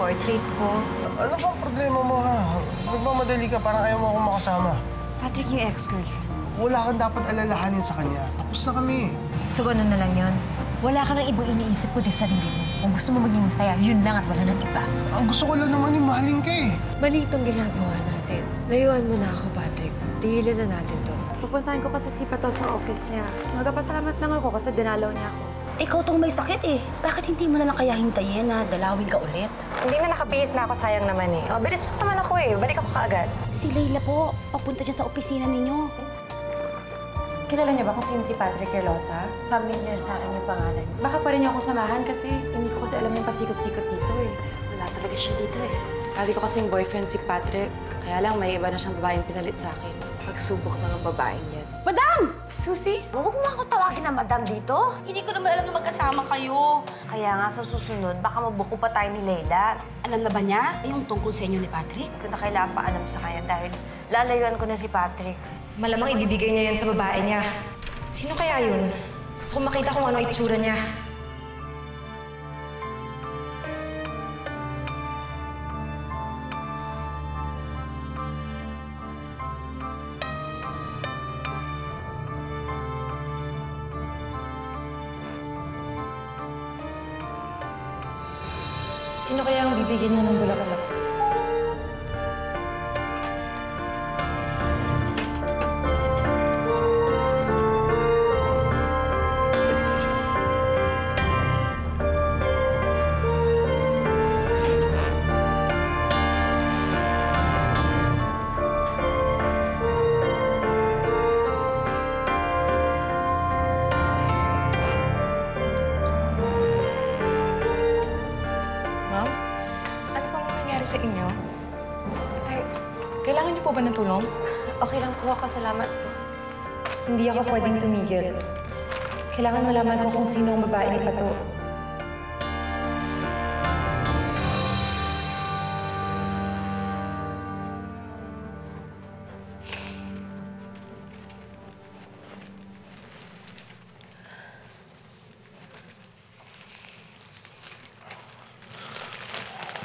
portrait ko. Ano bang problema mo, ha? Nagmamadali ka, parang ayaw mo akong makasama. Patrick, yung ex-girlfriend. Wala kang dapat alalahanin sa kanya. Tapos na kami. So, ganun na lang yun. Wala ka nang ibang iniisip kundi sarili mo. Kung gusto mo maging masaya, yun lang at wala nang iba. Ang gusto ko lang naman yung mahalin ka eh. Mali itong ginagawa natin. Layuan mo na ako, Patrick. Tigilan na natin to. Pupuntahan ko kasi si Pato sa office niya. Magpapasalamat lang ako kasi dinalaw niya ako. Ikaw tong may sakit eh. Bakit hindi mo na lang kaya hintayin na dalawin ka ulit? Hindi na nakabihis na ako, sayang naman eh. O, bilis lang naman ako eh. Balik ako kaagad. Si Layla po, papunta siya sa opisina ninyo. Kilala niya ba kung sino si Patrick Herlosa? Familiar sa akin yung pangalan. Baka pa rin niyo ako samahan kasi hindi ko kasi alam yung pasikot-sikot dito eh. Wala talaga siya dito eh. Dati ko kasing boyfriend si Patrick, kaya lang may iba na siyang babaeng pinalit sa akin. Pagsubok ng babaeng yan. Madam! Susi, Huwag mo ako tawagin na madam dito. Hindi ko naman alam na magkasama kayo. kaya nga sa susunod, baka mabuko pa tayo ni Layla. Alam na ba niya yung tungkol sa inyo ni Patrick? Ito na kailangan pa alam sa kanya dahil lalayuan ko na si Patrick. Malamang ibibigay niya yan sa babae niya. Sino kaya yun? Gusto ko makita kung ano itsura niya. Sino kaya ang bibigyan niya ng bulaklak? Ma'am, ano pong nangyari sa inyo? Ay, Kailangan niyo po ba ng tulong? okay lang po ako. Salamat po. Hindi ako pwedeng tumigil. Kailangan malaman ko kung sino ang babae ni Pato.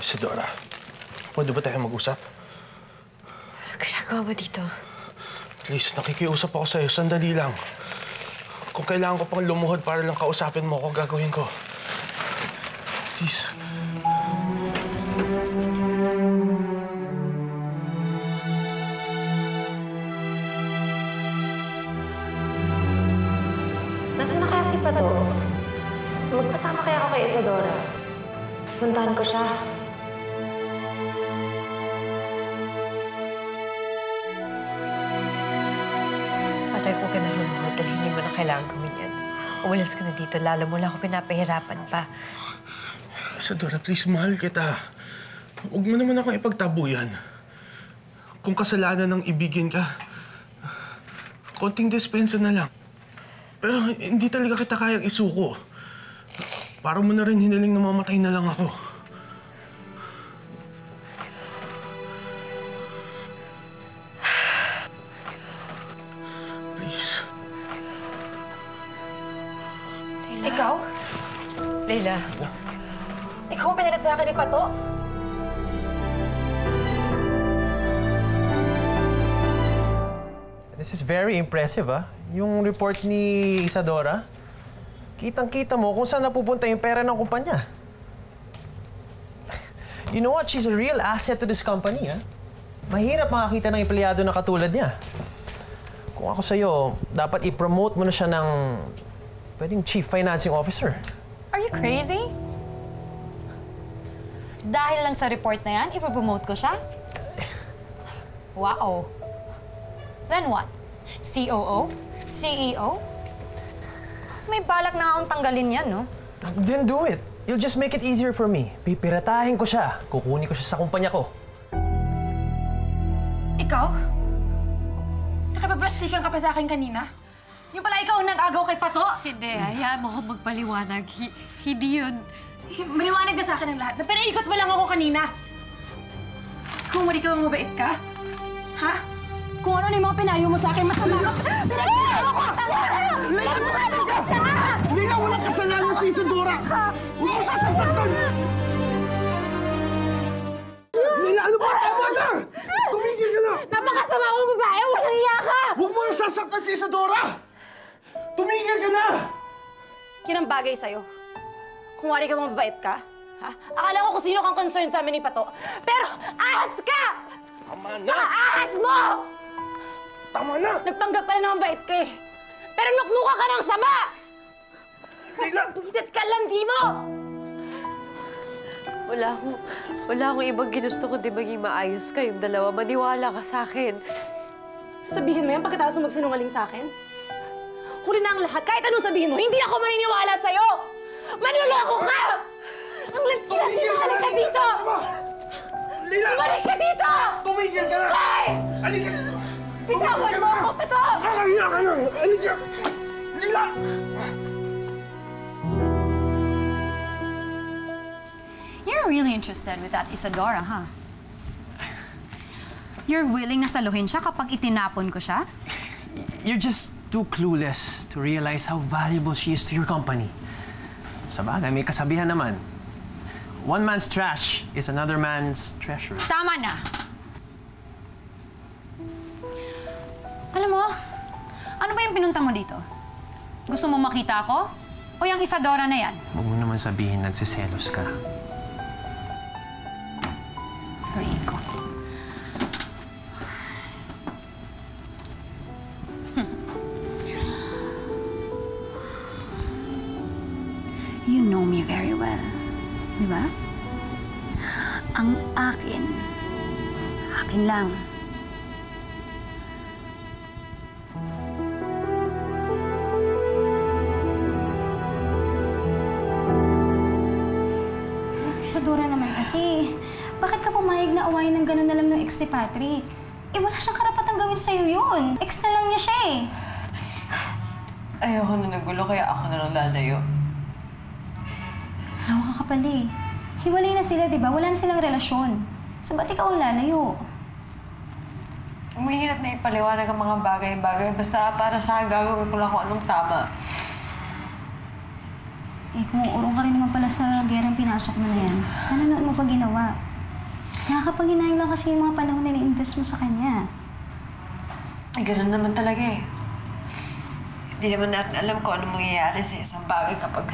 Isadora, pwede ba tayo mag-usap? Ano ginagawa mo dito? Please, nakikiusap ako sa'yo. Sandali lang. Kung kailangan ko pang lumuhod para lang kausapin mo ako, gagawin ko. Please. Nasaan na kaya si Pato? Magkasama kaya ako kay Isadora? Puntahan ko siya. Patrick, huwag ka na lumuhod dahil hindi mo na kailangan gawin yan. Umalis ka na dito, lalo mo lang ako pinapahirapan pa. Isadora, please, mahal kita. Huwag mo naman akong ipagtabuyan. Kung kasalanan ng ibigin ka, konting dispensa na lang. Pero hindi talaga kita kayang isuko. Para mo na rin hiniling na mamatay na lang ako. Please. Ikaw? Layla, Ikaw ang pinalit sa akin ni Pato? This is very impressive, ah. Yung report ni Isadora, kitang-kita mo kung saan napupunta yung pera ng kumpanya. You know what? She's a real asset to this company, ah. Mahirap makakita ng empleyado na katulad niya. Kung ako sa'yo, dapat i-promote mo na siya ng pwedeng Chief Financing Officer. Are you crazy? Dahil lang sa report na yan, ipopromote ko siya? Wow. Then what? COO? CEO? May balak na akong tanggalin yan, no? Then do it. You'll just make it easier for me. Pipiratahin ko siya. Kukunin ko siya sa kumpanya ko. Ikaw? Nakipabrastikan ka pa sa akin kanina? Yung pala ikaw ang nag-agaw kay Pato? hindi. Hayaan mo ako magpaliwanag. Hindi yun. Maliwanag na sa akin ang lahat na pinaikot mo lang ako kanina. Kung hindi ka mabait ka, ha? Kung ano yung mga pinayo mo sa akin, masama ka. Pinag-iwan ako! Hindi nga walang kasalanan si Isadora! Huwag mo sasasaktan! sinaktan si Isadora! Tumigil ka na! Yan ang bagay sa'yo. Kung wari ka mabait ka, ha? Akala ko kung sino kang concern sa amin ni Pato. Pero ahas ka! Tama na! Ahas mo! Tama na! Nagpanggap ka na ng mabait ka eh. Pero nuknuka ka ng sama! Leila! Buisit ka landi mo! Wala akong ibang ginusto kundi maging maayos kayong dalawa. Maniwala ka sa akin. Sabihin mo yan pagkatapos mo magsinungaling sa akin? Huli na ang lahat. Kahit anong sabihin mo, hindi ako maniniwala sa'yo! Manloloko ka! Ang landi mo! Halik ka dito! Leila! Balik ka dito! Tumigil ka na! Hoy! Halika dito! Bitawan mo ako, Pato! Nakakahiya ka na! Halika! Leila! You're really interested with that Isadora, huh? You're willing na saluhin siya kapag itinapon ko siya? You're just too clueless to realize how valuable she is to your company. Sa bagay, may kasabihan naman. One man's trash is another man's treasure. Tama na! Alam mo, ano ba yung pinunta mo dito? Gusto mo makita ako? O yung Isadora na yan? Huwag mo naman sabihin nagsiselos ka. Rico. You know me very well. Di ba? Ang akin lang. Isadora naman kasi, bakit ka pumayag na awayin ng gano'n na lang ng ex ni Patrick? Eh, wala siyang karapatang gawin sa'yo yun. Ex na lang niya siya eh. Ayoko na nagulo, kaya ako na lang lalayo. Alam ka pala eh. Hiwalay na sila, di ba? Wala na silang relasyon. So, ba't ikaw ang lalayo? Mahirap na ipaliwanag ang mga bagay-bagay. Basta para sa akin, gagawin ko lang kung anong tama. Eh, kung urong ka rin naman pala sa gerang pinasok mo na yan, sana noon mo pa ginawa. Nakakapaghinayang lang kasi yung mga panahon na ni-invest mo sa kanya. Ay, ganun naman talaga eh. Hindi naman natin alam kung ano mangyayari sa isang bagay kapag...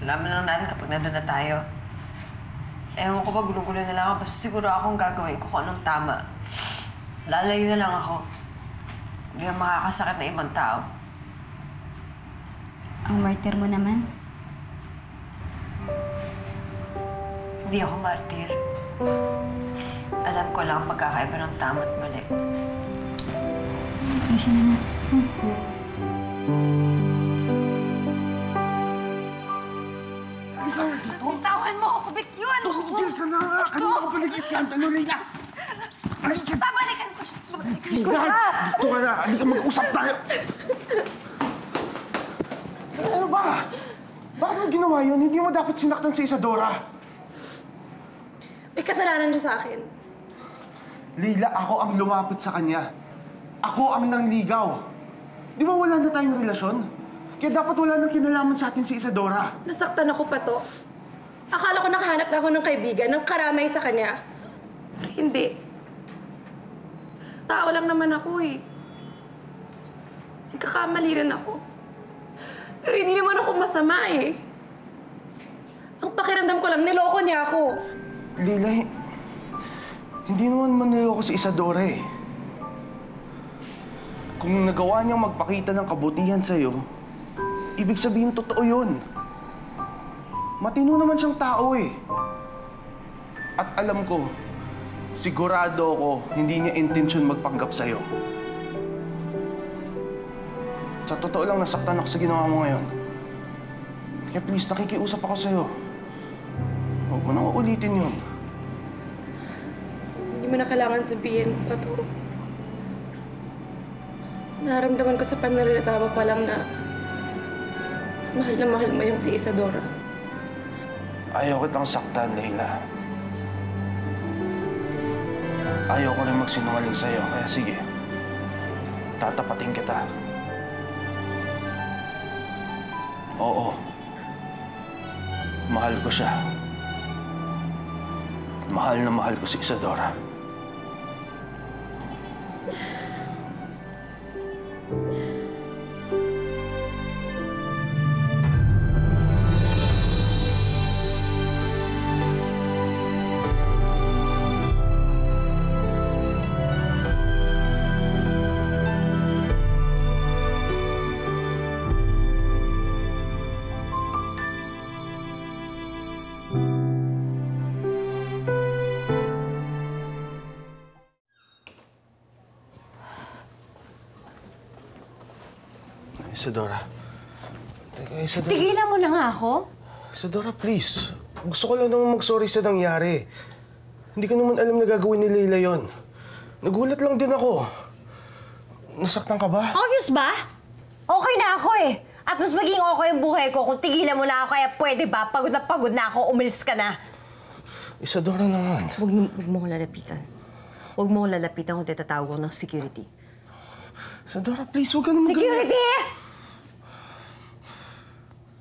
Alam lang natin kapag nandun na tayo. Ewan ko ba, gulo-gulo na lang ako. Basta siguro akong gagawin ko kung anong tama. Lalayo na lang ako. Hindi ka makakasakit na ibang tao. Ang martyr mo naman. Hindi ako martir. Alam ko lang ang pagkakaiba ng tama at mali. Isa na na. Halika nga dito! Tawan mo ako, kubit yun! Tumigil ka na! Kanina ko pa nag-iskandalo, Leila! Halika! Babalikan ko siya! Babalikan ko Leila! siya! Dito ka na! Halika, mag-usap tayo! Ano ba? Bakit mo ginawa yun? Hindi mo dapat sinaktan si Isadora. May kasalanan siya sa akin. Leila, ako ang lumapit sa kanya. Ako ang nangligaw. Di ba wala na tayong relasyon? Kaya dapat wala nang kinalaman sa atin si Isadora. Nasaktan ako pa to. Akala ko nakahanap na ako ng kaibigan, ng karamay sa kanya. Pero hindi. Tao lang naman ako eh. Nagkakamali rin ako. Pero hindi naman ako masama eh. Ang pakiramdam ko lang, niloko niya ako. Leila, hindi naman manloloko si Isadora eh. Kung nagawa niyang magpakita ng kabutihan sa'yo, ibig sabihin totoo yun. Matino naman siyang tao eh. At alam ko, sigurado ako hindi niya intensyon magpanggap sa'yo. Sa totoo lang, nasaktan ako sa ginawa mo ngayon. Kaya please, nakikiusap ako sa'yo. Huwag mo nang uulitin yun. Hindi mo na kailangan sabihin pa to. Naramdaman ko sa pananalita mo pa lang na mahal mo yung si Isadora. Ayaw kitang saktan, Leila. Ayaw ko rin magsinungaling sa'yo, kaya sige. Tatapatin kita. Oo. Mahal ko siya. Mahal na mahal ko si Isadora. Isadora. Teka, Isadora. Tigilan mo na nga ako. Isadora, please. Gusto ko lang naman mag-sorry sa nangyari. Hindi ko naman alam na gagawin ni Leila yon. Nagulat lang din ako. Nasaktan ka ba? Obvious ba? Okay na ako eh. At mas maging okay ang buhay ko kung tigilan mo na ako, kaya pwede ba? Pagod na ako, umalis ka na. Isadora naman. Huwag mo ko lalapitan. Huwag mo ko lalapitan kung titatawag ko ng security. Isadora, please, huwag ka naman Security!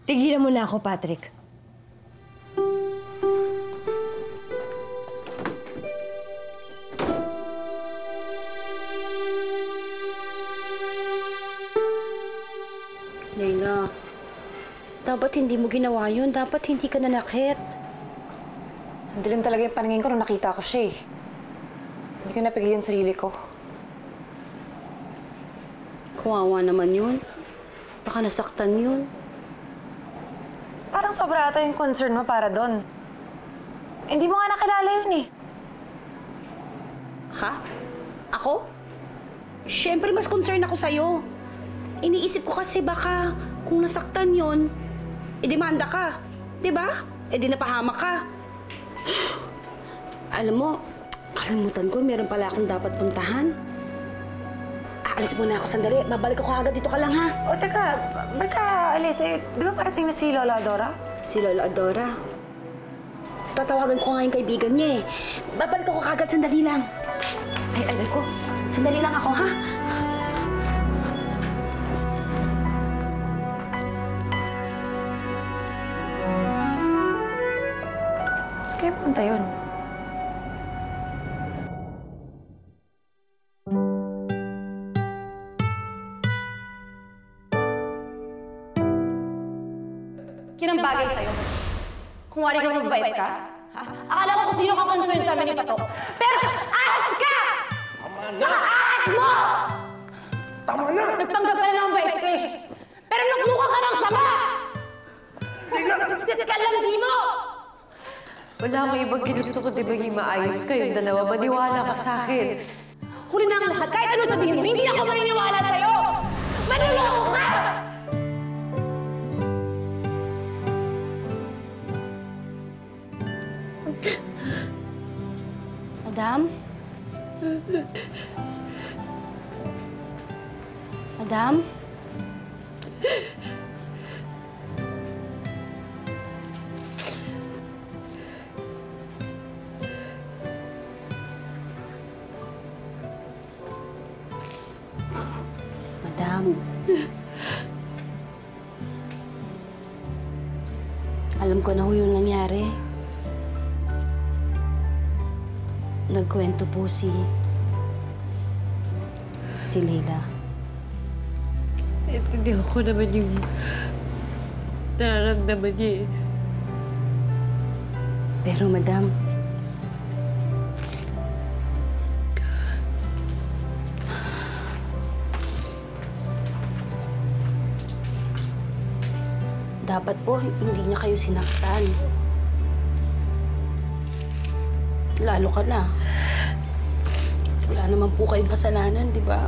Tigilan mo na ako, Patrick. Leila, dapat hindi mo ginawa yun. Dapat hindi ka nanakit. Hindi lang talaga yung paningin ko nung nakita ko siya eh. Hindi ko napigilan sarili ko. Kawawa naman yun. Baka nasaktan yun. Parang sobra ata yung concern mo para doon. Hindi mo nga nakilala yun eh. Ha? Ako? Siyempre, mas concern ako sa'yo. Iniisip ko kasi baka kung nasaktan yun, demanda ka. Diba? Di napahamak ka. Alam mo, kalimutan ko, meron pala akong dapat puntahan. Aalis muna ako sandali. Babalik ako agad. Dito ka lang, ha? O teka, ba't ka alis eh? Di ba parating na si Lola Adora? Si Lola Adora. Tatawagan ko nga yung kaibigan niya eh. Babalik ako agad. Sandali lang. Ay, alam ko. Sandali lang ako, ha? Kaya punta yun. Kinang bagay sa'yo. Kung wari kang mabait ka, ha? Akala ko kung sino kang concern sa amin ni Pato. Pero ahas ka! Ahas mo! Tama na! Nagpanggap ka na ng mabait ka eh. Pero nagmukha ka ng sama! Sit ka lang, di mo! Wala kang ibang ginusto ko, di maging maayos kayong dalawa. Maniwala ka sa akin. Huli na ang lahat. Kahit ano sabihin mo, hindi ako maniniwala sa'yo! Manuloko ka! Madam? Madam? Madam? Alam ko na ho yung nangyari. Nagkwento po si Leila. Hindi ko naman yung nararamdaman niya eh. Pero madam, dapat po hindi niya kayo sinaktan. Lalo ka na. Wala naman po kayong kasalanan, di ba?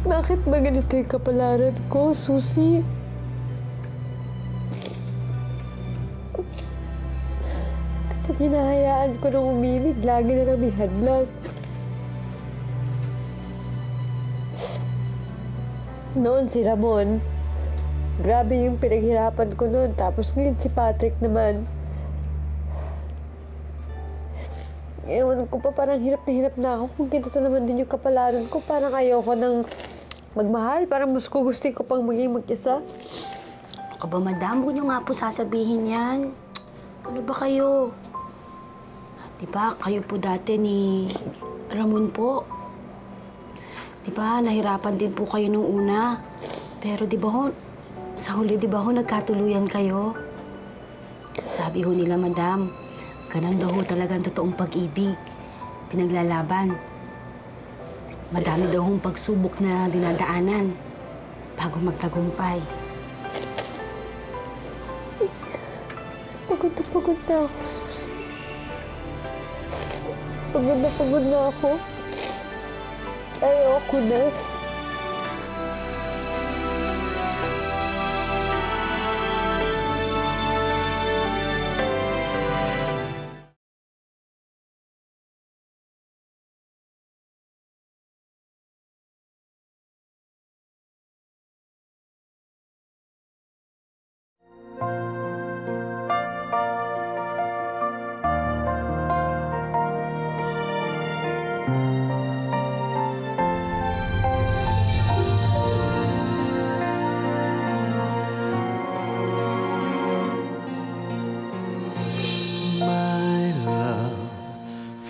Bakit ba ganito yung kapalaran ko, Susie? Kapag hinahayaan ko nang umimig, lagi na lang may hadlang. Noon si Ramon, grabe yung pinaghirapan ko noon. Tapos ngayon si Patrick naman. Ewan ko pa, parang hirap na ako kung ganito naman din yung kapalaran ko. Parang ayoko nang magmahal. Parang mas gugustuhin ko pang maging mag-isa. Ako ba, madam? Huwag niyo nga po sasabihin yan. Ano ba kayo? Di ba, kayo po dati ni Ramon po. Di ba, nahirapan din po kayo nung una. Pero di ba ho, sa huli di ba ho, nagkatuluyan kayo? Sabi ho nila, madam, ganun daw ho talaga ang totoong pag-ibig. Pinaglalaban. Madami daw hong pagsubok na dinadaanan bago magtagumpay. Huwag pagod na ako, Susie. Pagod na ako. Ayoko na.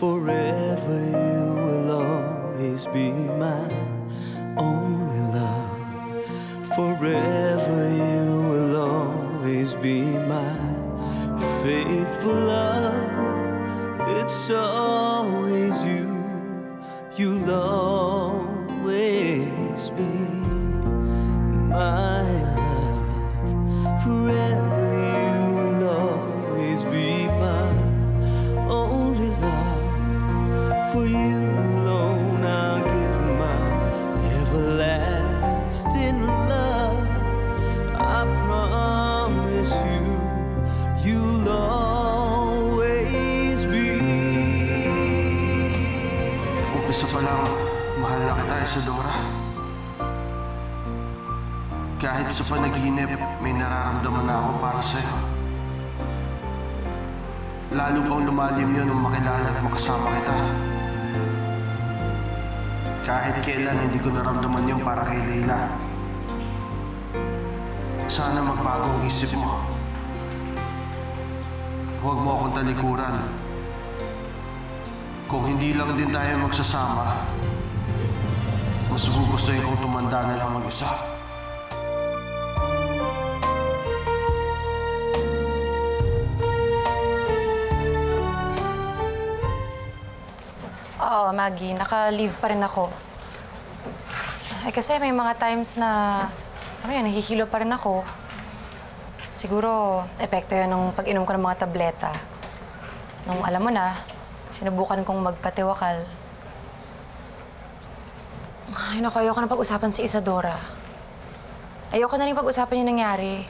Forever you will always be my only love. Forever you will always be my faithful love. It's always you, you'll always be my love. Forever you will always be my only love. For you alone I'll give my everlasting love. I promise you, you'll always be. Umpisa pa lang, mahal na kita, Isadora. Kahit sa panaginip, may nararamdaman na ako para sa'yo. Lalo pang lumalim yun nung makilala at makasama kita. Kahit kailan, hindi ko naramdaman yun para kay Leila. Sana magbago ang isip mo. Huwag mo akong talikuran. Kung hindi lang din tayo magsasama, mas gugustuhin kong tumanda na lang mag-isa. Oo, Maggie. Naka-leave pa rin ako. Kasi may mga times na, nahihilo pa rin ako. Siguro, epekto yun nung pag-inom ko ng mga tableta. Nung alam mo na, sinubukan kong magpatiwakal. Ay, naku, ayoko na pag-usapan si Isadora. Ayoko na rin pag-usapan yung nangyari.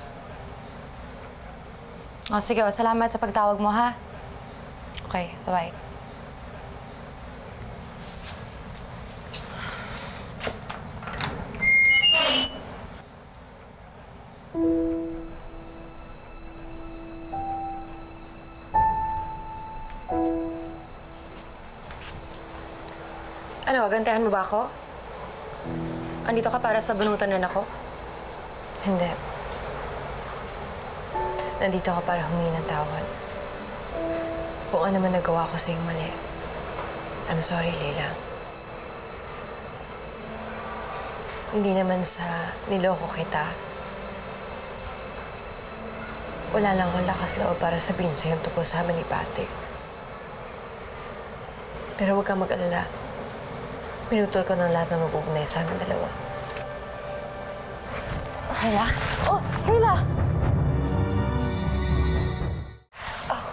O, sige, salamat sa pagtawag mo, ha? Okay, bye-bye. Ano, gantihan mo ba ako? Andito ka para sa bunutan na ako? Hindi. Nandito ka para humingi ng tawad. Kung ano man nagawa ko sa'yo mali. I'm sorry, Leila. Hindi naman sa niloko kita. Wala lang akong lakas loob para sabihin sa'yo tungkol sa amin ni Patrick. Pero huwag kang mag-alala. Pinutol ko ng lahat na mag-uugnay sa amin dalawa. Leila? Oh, Leila! Oh.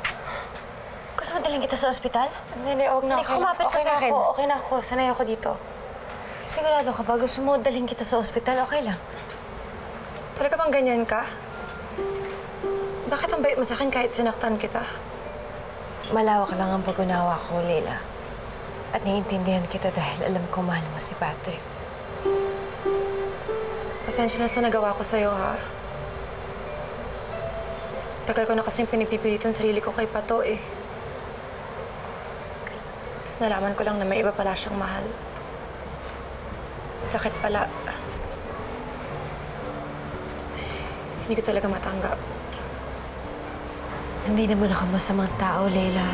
Gusto mo dalhin kita sa ospital? Hindi, huwag na. Hindi, kumapit ka sa akin. Okay na ako. Sanay ako dito. Sigurado ka ba? Gusto mo dalhin kita sa ospital? Okay lang. Talaga bang ganyan ka? Bakit ang bait mo sa akin kahit sinaktan kita? Malawak lang ang pag-unawa ko, Leila. At naiintindihan kita dahil alam ko mahal mo si Patrick. Pasensya na sa nagawa ko sa'yo, ha? Tagal ko na kasing pinipipilitan sarili ko kay Pato, eh. Tapos nalaman ko lang na may iba pala siyang mahal. Sakit pala. Hindi ko talaga matanggap. Hindi naman ako masamang tao, Leila.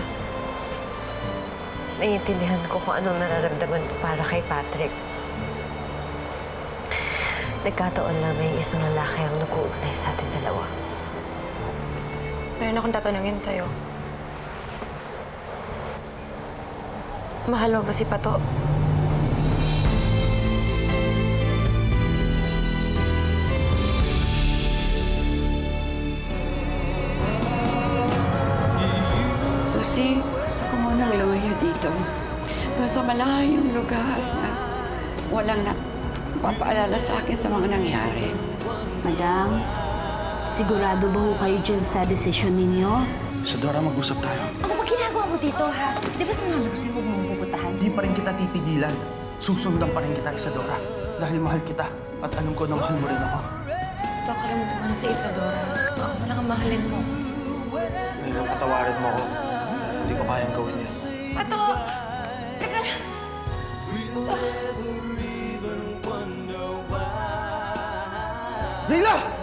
Naiintindihan ko kung anong nararamdaman mo para kay Patrick. Nagkataon lang na yung isang lalaki ang nag-uugnay sa ating dalawa. Meron akong tatanungin sa'yo. Mahal mo ba si Pato? dito. Doon sa malayong lugar na walang papaalala sa akin sa mga nangyari. Madam, sigurado ba ho kayo dyan sa desisyon ninyo? Isadora, mag-usap tayo. Ano ba ginagawa mo dito, ha? Di ba sinabi ko sa'yo huwag mong pupuntahan? Di pa rin kita titigilan. Susundan pa rin kita, Isadora. Dahil mahal kita at alam ko na mahal mo rin ako. Ito, kalimutan mo na si Isadora. Ako na lang ang mahalin mo. Ngayon, patawarin mo ako. Hindi ko kayang gawin yan. Pato! Teka na! Pato! Leila!